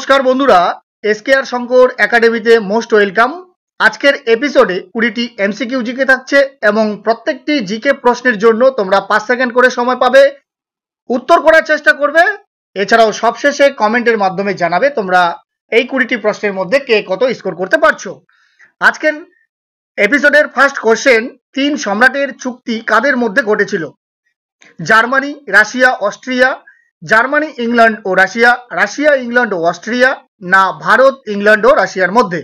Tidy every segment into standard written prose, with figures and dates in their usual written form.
নমস্কার বন্ধুরা, এসকেআর শঙ্কর একাডেমিতে মোস্ট ওয়েলকাম। আজকের এপিসোডে 20টি এমসিকিউ জিকে থাকছে এবং প্রত্যেকটি জিকে প্রশ্নের জন্য তোমরা 5 সেকেন্ড করে সময় পাবে, উত্তর করার চেষ্টা করবে। এছাড়াও সবশেষে কমেন্টের মাধ্যমে জানাবে তোমরা এই 20টি প্রশ্নের মধ্যে কে কত স্কোর করতে পারছো। আজকের এপিসোডের ফার্স্ট কোশ্চেন, 3 সম্রাটের চুক্তি কাদের মধ্যে ঘটেছিল? Germany, Russia, Austria, Germany, England ও রাশিয়া, রাশিয়া, ইংল্যান্ড ও অস্ট্রিয়া, না ভারত, ইংল্যান্ড ও রাশিয়ার মধ্যে?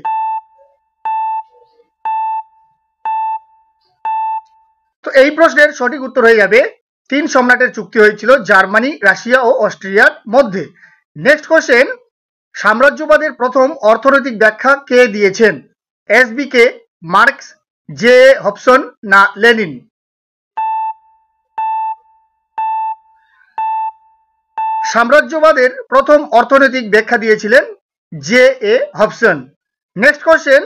তো এই প্রশ্নের সঠিক উত্তর হয়ে যাবে 3 সম্রাটের চুক্তি হয়েছিল জার্মানি, রাশিয়া ও অস্ট্রিয়ার মধ্যে। নেক্সট কোশ্চেন, সাম্রাজ্যবাদের প্রথম অর্থনৈতিক ব্যাখ্যা কে দিয়েছেন? এসবিকে, মার্কস, জে হবসন, না লেনিন? সাম্রাজ্যবাদের প্রথম অর্থনৈতিক ব্যাখ্যা দিয়েছিলেন J A Hobson. Next question,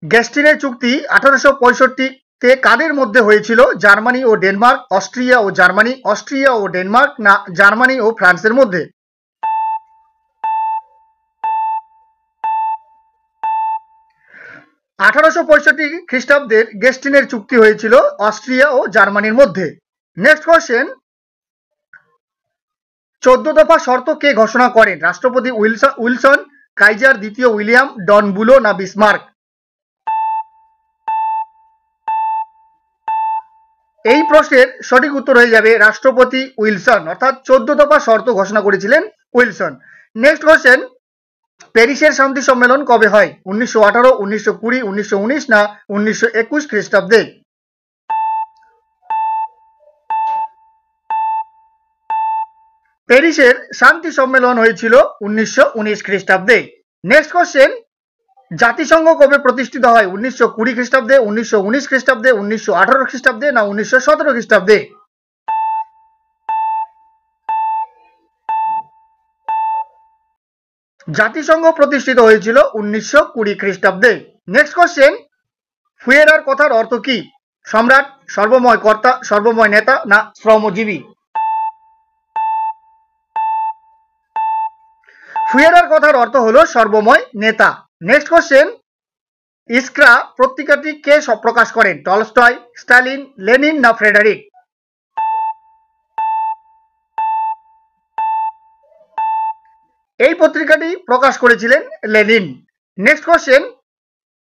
গ্যাস্টিনের চুক্তি 1865-তে কাদের মধ্যে হয়েছিল? জার্মানি ও ডেনমার্ক, অস্ট্রিয়া ও জার্মানি, অস্ট্রিয়া ও ডেনমার্ক, না জার্মানি ও ফ্রান্সের মধ্যে? 1865 খ্রিস্টাব্দের গ্যাস্টিনের চুক্তি হয়েছিল অস্ট্রিয়া ও জার্মানির মধ্যে। নেক্সট কোশ্চেন, 14 দফা শর্ত কে ঘোষণা করেন? রাষ্ট্রপতি উইলসন, কাইজার দ্বিতীয় উইলিয়াম, ডন বুলো, না বিসমার্ক? এই প্রশ্নের সঠিক উত্তর হয়ে যাবে রাষ্ট্রপতি উইলসন, অর্থাৎ 14 দফা শর্ত ঘোষণা করেছিলেন উইলসন। নেক্সট কোশ্চেন, প্যারিসের শান্তি সম্মেলন কবে হয়? 1918, 1920, 1919, না 1921 খ্রিস্টাব্দে? প্যারিসের শান্তি সম্মেলন হয়েছিল 1919 খ্রিস্টাব্দে। নেক্সট কোশ্চেন, জাতিসংঘ কবে প্রতিষ্ঠিত হয়? 1920 খ্রিস্টাব্দে, 1919 খ্রিস্টাব্দে, 1918 খ্রিস্টাব্দে, না 1917 খ্রিস্টাব্দে? জাতিসংঘ প্রতিষ্ঠিত হয়েছিল 1920 খ্রিস্টাব্দে। নেক্সট কোশ্চেন, ফুয়েরার কথার অর্থ কি? সম্রাট, সর্বময় কর্তা, সর্বময় নেতা, না শ্রমজীবী? ফুয়েরার কথার অর্থ হলো সর্বময় নেতা। নেক্সট কোশ্চেন, ইস্ক্রা পত্রিকাটি কে প্রকাশ করেন? টলস্টয়, স্টালিন, লেনিন, না ফ্রেডারিক? এই পত্রিকাটি প্রকাশ করেছিলেন লেনিন। নেক্সট কোশ্চেন,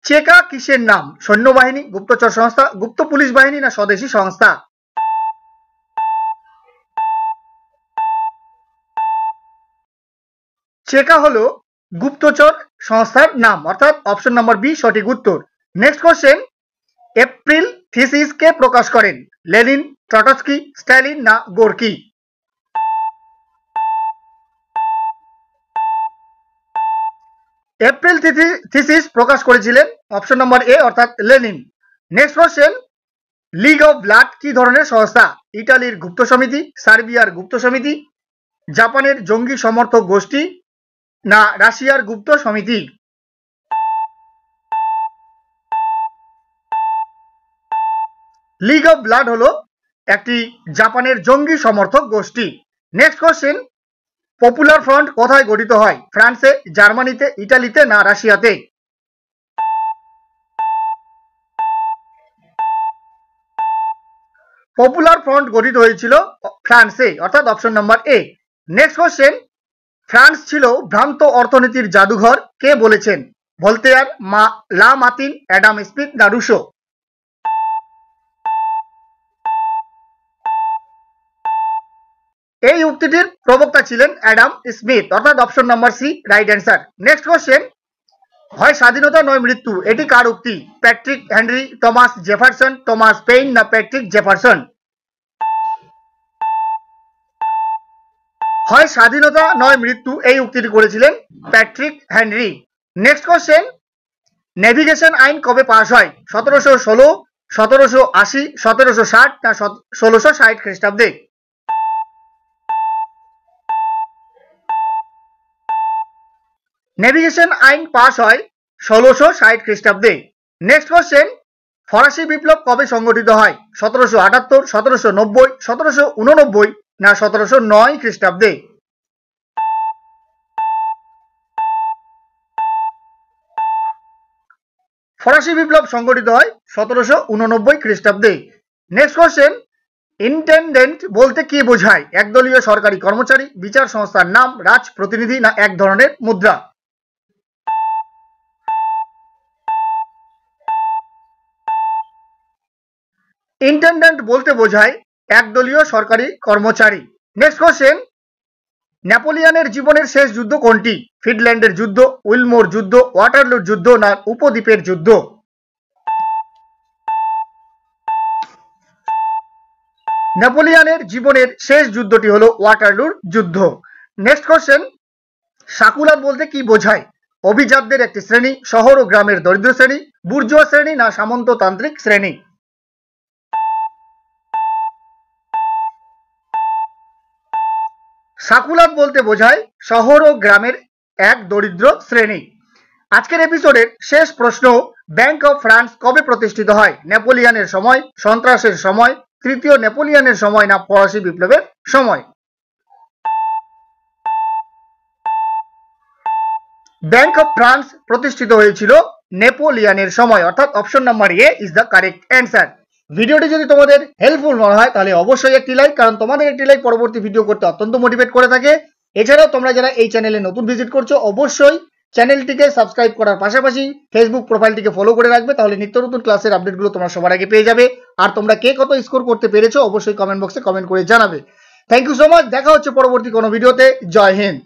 চেকা কিসের নাম? সৈন্যবাহিনী, গুপ্তচর সংস্থা, গুপ্ত পুলিশ বাহিনী, না স্বদেশী সংস্থা? চেকা হলো গুপ্তচর সংস্থার নাম, অর্থাৎ অপশন নাম্বার বি সঠিক উত্তর। নেক্সট কোশ্চেন, এপ্রিল থিসিস কে প্রকাশ করেন? লেনিন, ট্রটস্কি, স্টালিন, না গোর্কি? এপ্রিল থিসিস প্রকাশ করেছিলেন অপশন নাম্বার এ, অর্থাৎ Lenin. Next question, league of blood কি ধরনের সংস্থা? ইটালির গুপ্ত সমিতি, সার্বিয়ার গুপ্ত সমিতি, জাপানের জঙ্গি সমর্থক গোষ্ঠী, না রাশিয়ার গুপ্ত সমিতি? লিগ অফ ব্লাড হলো একটি জাপানের জঙ্গি সমর্থক গোষ্ঠী। নেক্সট কোশ্চেন, পপুলার ফ্রন্ট কোথায় গঠিত হয়? ফ্রান্সে, জার্মানিতে, ইটালিতে, না রাশিয়াতে? পপুলার ফ্রন্ট গঠিত হয়েছিল ফ্রান্সে, অর্থাৎ option number A. Next question, France ছিল ভ্রান্ত অর্থনীতির জাদুঘর, কে বলেছেন? Voltaire, Lamartine, Adam Smith, না রুশো? এই উক্তিটির প্রবক্তা ছিলেন অ্যাডাম স্মিথ, অর্থাৎ option number C right answer. Next question, হয় স্বাধীনতা নয় মৃত্যু, এটি কার উক্তি? Patrick Henry, Thomas Jefferson, Thomas Paine, না প্যাট্রিক জেফারসন? হয় স্বাধীনতা নয় মৃত্যু এই উক্তিটি করেছিলেন Patrick Henry. Next question, navigation আইন কবে পাস হয়? 1716, 1780, 1760, না 1660 খ্রিস্টাব্দে? নেভিগেশন আইন পাস হয় 1660 খ্রিস্টাব্দে। নেক্সট কোশ্চেন, ফরাসি বিপ্লব কবে সংগঠিত হয়? 1778, 1790, 1789, না 1709 খ্রিস্টাব্দে? ফরাসি বিপ্লব সংঘটিত হয় 1789 খ্রিস্টাব্দে। নেক্সট কোশ্চেন, ইন্টেন্ডেন্ট বলতে কি বোঝায়? একদলীয় সরকারি কর্মচারী, বিচার সংস্থার নাম, রাজ প্রতিনিধি না এক ধরনের মুদ্রা? ইন্টেন্ডেন্ট বলতে বোঝায় একদলীয় সরকারি কর্মচারী। নেক্সট কোশ্চেন, নেপোলিয়নের জীবনের শেষ যুদ্ধ কোনটি? ফিনল্যান্ডের যুদ্ধ, উইলমোর যুদ্ধ, ওয়াটারলুর যুদ্ধ না উপদ্বীপের যুদ্ধ? নেপোলিয়নের জীবনের শেষ যুদ্ধটি হলো ওয়াটারলুর যুদ্ধ। নেক্সট কোশ্চেন, সাকুলাত বলতে কি বোঝায়? অভিজাতদের একটি শ্রেণী, শহর ও গ্রামের দরিদ্র শ্রেণী, বুর্জোয়া শ্রেণী না সামন্ততান্ত্রিক শ্রেণী? সাকুলাত বলতে বোঝায় শহর ও গ্রামের এক দরিদ্র শ্রেণী। আজকের এপিসোডের শেষ প্রশ্ন, ব্যাংক অফ ফ্রান্স কবে প্রতিষ্ঠিত হয়? নেপোলিয়নের সময়, সন্ত্রাসের সময়, তৃতীয় নেপোলিয়নের সময় না ফরাসি বিপ্লবের সময়? ব্যাংক অফ ফ্রান্স প্রতিষ্ঠিত হয়েছিল নেপোলিয়নের সময়, অর্থাৎ option number A is the correct answer. ভিডিওটি যদি তোমাদের হেল্পফুল মনে হয় তাহলে অবশ্যই একটি লাইক, কারণ তোমাদের একটি লাইক পরবর্তী ভিডিও করতে অত্যন্ত মোটিভেট করে থাকে। এছাড়াও তোমরা যারা এই চ্যানেলে নতুন ভিজিট করছো অবশ্যই চ্যানেলটিকে সাবস্ক্রাইব করার পাশাপাশি ফেসবুক প্রোফাইলটিকে ফলো করে রাখবে, তাহলে নিত্য নতুন ক্লাসের আপডেটগুলো তোমরা সবার আগে পেয়ে যাবে। আর তোমরা কে কত স্কোর করতে পেরেছো অবশ্যই কমেন্ট বক্সে কমেন্ট করে জানাবে। থ্যাংক ইউ সো মাচ, দেখা হচ্ছে পরবর্তী কোনো ভিডিওতে। জয় হিন্দ।